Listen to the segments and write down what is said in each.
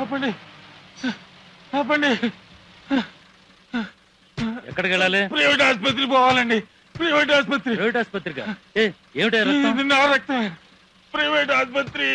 ఆపండి ఆపండి. ఎక్కడికి వెళ్ళాలి? ప్రైవేట్ ఆసుపత్రికి పోవాలండి. ప్రైవేట్ ఆసుపత్రి. ప్రైవేట్ ఆసుపత్రిగా? ఏమిటా రక్తం? నా రక్తమే. ప్రైవేట్ ఆసుపత్రి.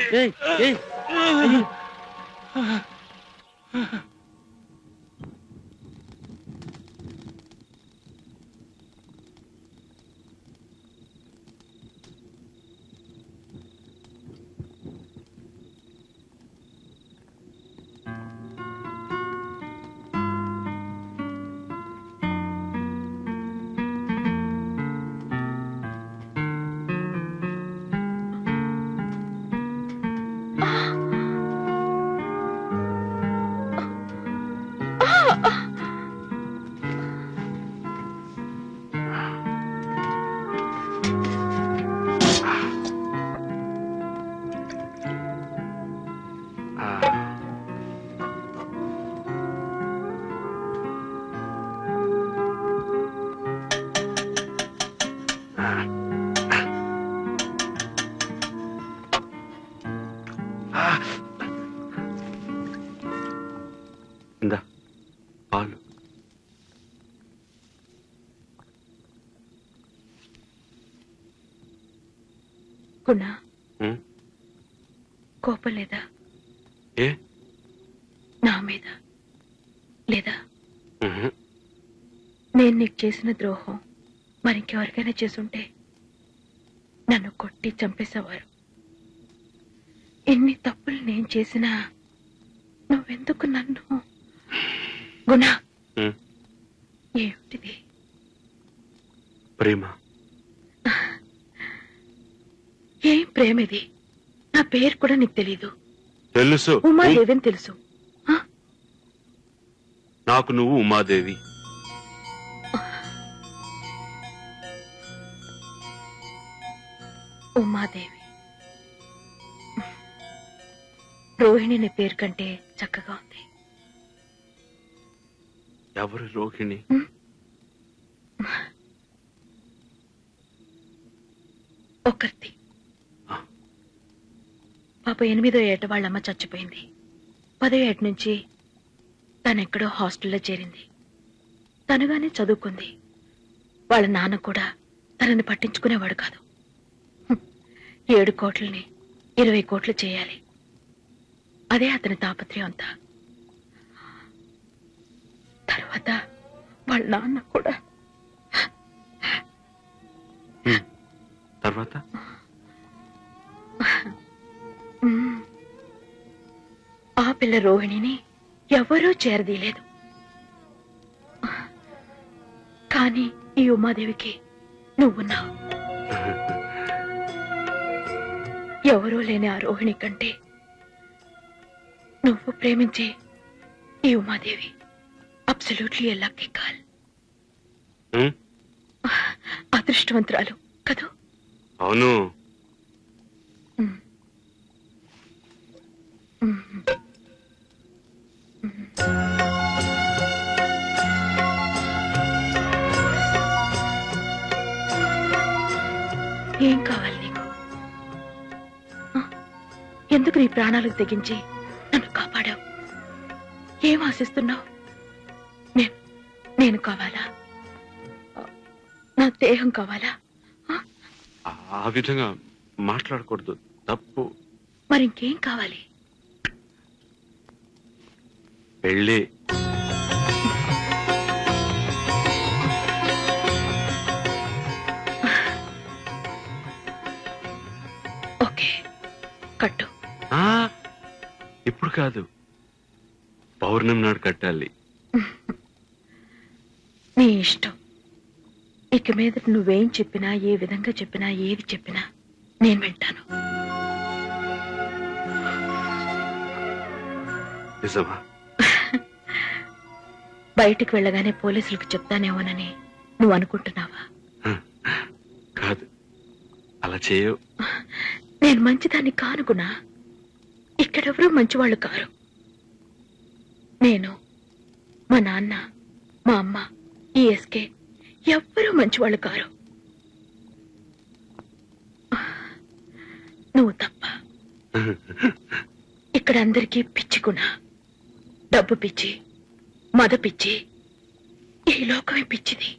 పాలు. గుణ, కోపం లేదా? ఏ నా మీద లేదా? నేను నీకు చేసిన ద్రోహం మరింకెవరికైనా చేసుంటే నన్ను కొట్టి చంపేసేవారు. ఎన్ని తప్పులు నేను చేసినా నువ్వెందుకు నన్ను? గుణ, ఏమిటిది? ప్రేమ. ఏం ప్రేమిది? నా పేరు కూడా నీకు తెలీదు. తెలుసు. ఉమాదేవి అని తెలుసు. నాకు నువ్వు ఉమాదేవి. ఉమాదేవి. రోహిణి నీ పేరు కంటే చక్కగా ఉంది. ఎవరు రోహిణి? ఒకరిది. పాప 8వ ఏట వాళ్ళమ్మ చచ్చిపోయింది. 10వ ఏట నుంచి తనెక్కడో హాస్టల్లో చేరింది. తనుగానే చదువుకుంది. వాళ్ళ నాన్న కూడా తనని పట్టించుకునేవాడు కాదు. 7 కోట్లని 20 కోట్లు చేయాలి. అదే అతని తాపత్రయం అంతా. తర్వాత వాళ్ళ నాన్న కూడా. తర్వాత ఆ పిల్ల రోహిణిని ఎవరూ చేరదీయలేదు. కానీ ఈ ఉమాదేవికి నువ్వున్నావు. ఎవరూ లేని ఆ రోహిణి కంటే నువ్వు ప్రేమించే ఈ Umadevi absolutely a lucky call. అదృష్టవంతురాలు కదూ? అవును. ఏం కావాలి నీకు? ఎందుకు నీ ప్రాణాలకు తెగించి నన్ను కాపాడావు? ఏం ఆశిస్తున్నావు? నేను కావాలా? నా దేహం కావాలా? ఆ విధంగా మాట్లాడకూడదు, తప్పు. మరింకేం కావాలి? పెళ్ళి. ఓకే, కట్టు. ఇప్పుడు కాదు, పౌర్ణమి నాడు కట్టాలి. నీ ఇష్టం. ఇక మీద నువ్వేం చెప్పినా, ఏ విధంగా చెప్పినా, ఏది చెప్పినా నేను వింటాను. నిజమా? బయటికి వెళ్ళగానే పోలీసులకు చెప్తానేమోనని నువ్వు అనుకుంటున్నావా? కాదు, అలా చేయవు. నేను మంచిదాన్ని కానుకున్నా. ఇక్కడెవరూ మంచివాళ్ళు కారు. నేను, మా నాన్న, మా అమ్మ, ఈ ఎస్కే ఎవ్వరూ మంచివాళ్ళు కారు. నువ్వు తప్ప. ఇక్కడ అందరికీ పిచ్చికున్నా. డబ్బు పిచ్చి, మద పిచ్చి, ఈ లోకమే పిచ్చిది.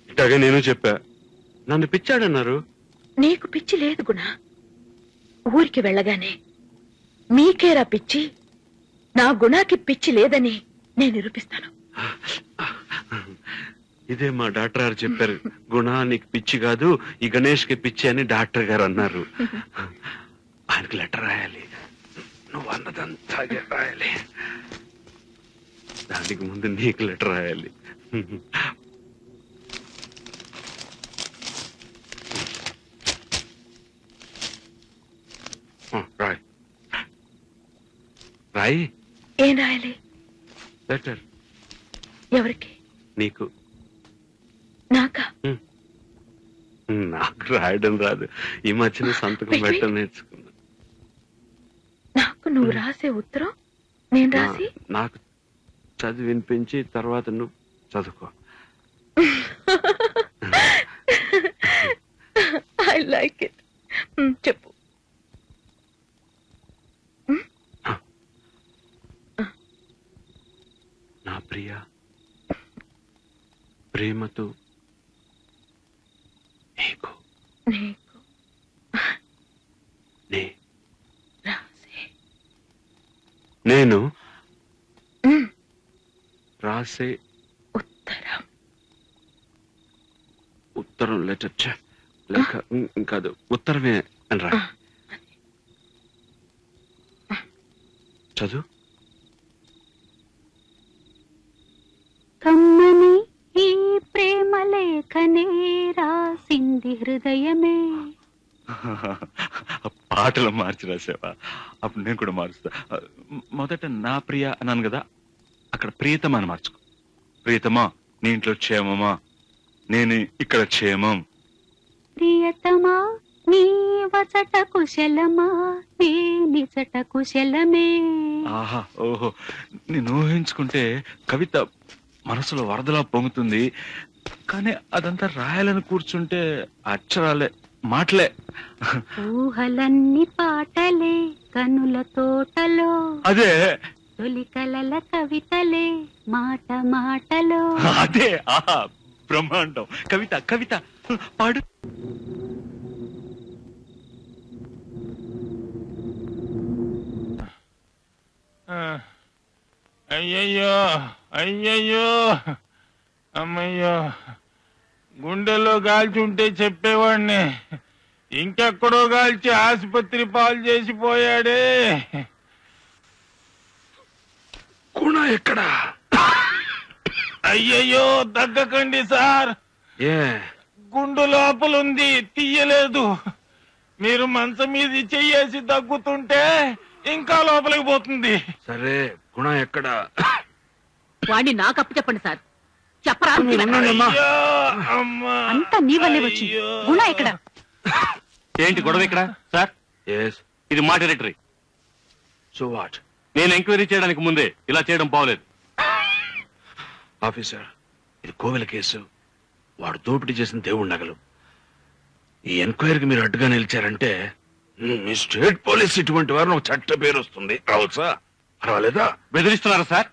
ఇట్లాగే నేను చెప్పా, నన్ను పిచ్చాడన్నారు. నీకు పిచ్చి లేదు గుణ. ఊరికి వెళ్ళగానే మీకేరా పిచ్చి, నా గుణాకి పిచ్చి లేదని నేను నిరూపిస్తాను. ఇదే మా డాక్టర్ గారు చెప్పారు. గుణ నీకు పిచ్చి కాదు, ఈ గణేష్ కి పిచ్చి అని డాక్టర్ గారు అన్నారు. ఆయనకి లెటర్ రాయాలి, నువ్వు అన్నదంతా రాయాలి. దానికి ముందు నీకు లెటర్ రాయాలి. రాయ్ రాయి. ఏం రాయాలి? లెటర్. ఎవరికి? నీకు. నాకా? నాకు రాయడం రాదు, ఈ మధ్యన సంతకం పెట్టడం నేర్చుకున్నా. నాకు నువ్వు రాసే ఉత్తరం నేను రాసి నాకు చదివి వినిపించి తర్వాత నువ్వు చదువుకో. I like it. చెప్పు. నా ప్రియ, ప్రేమతో నీకు నీకు రాసే నేను రాసే ఉత్తరం. ఉత్తరం లెటర్ లేక కాదు, ఉత్తరమే అని రా. చదువు. కమ్మని ఈ ప్రేమ లేఖనే రాసింది హృదయమే. పాటలు మార్చి రాసావా? అప్పుడు నేను కూడా మారుస్తా. మొదట నా ప్రియ అన్నాను కదా, అక్కడ ప్రియతమా అని మార్చుకో. ప్రియతమా, నీ ఇంట్లో క్షేమమా? నేను ఇక్కడ క్షేమం. ప్రియతమా, నీ వచట కుశలమా? నీ నిచట కుశలమే. ఆహా, ఓహో, నేను ఊహించుకుంటే కవిత మనసులో వరదలా పొంగుతుంది. కానీ అదంతా రాయాలని కూర్చుంటే అక్షరాలే, మాటలే. ఊహలన్నీ పాటలే కనుల తోటలో, అదే తొలి కలల కవితలే మాట మాటలో. అదే, ఆహా, బ్రహ్మాండం. కవిత కవిత పాడు. అయ్యయ్యో, అయ్యయ్యో, అమ్మయ్యో, గుండెలో కాల్చుంటే చెప్పేవాడిని, ఇంకెక్కడో కాల్చి ఆసుపత్రి పాలు చేసిపోయాడే. గుణ ఎక్కడా? అయ్యయ్యో, దగ్గకండి సార్, ఏ గుండు లోపలుంది, తీయలేదు. మీరు మంచం మీద చెయ్యేసి దగ్గుతుంటే ఇంకా లోపలికి పోతుంది. సరే, గుణ ఎక్కడా? వాడిని నాకు అప్పు చెప్పండి సార్. చెప్పరా? అయ్యో, అమ్మా. అంతా నీ వల్లే వచ్చింది. అయ్యో. గుణ ఎక్కడ? ఏంటి గొడవ ఇక్కడ సార్? ఎస్. ఇది మా టెరిటరీ. So what? నేను ఎంక్వైరీ చేయడానికి ముందే ఇలా చేయడం బాగోలేదు. ఆఫీసర్, ఇది కోవెల కేసు. వాడు దోపిడీ చేసిన దేవుడి నగలు. ఈ ఎంక్వైరీకి మీరు అడ్డుగా నిలిచారంటే మీ స్టేట్ పోలీస్ ఇటువంటి వారిని ఒక చట్ట పేరు వస్తుంది. రావచ్చా? పర్వాలేదా? బెదిరిస్తున్నారా సార్?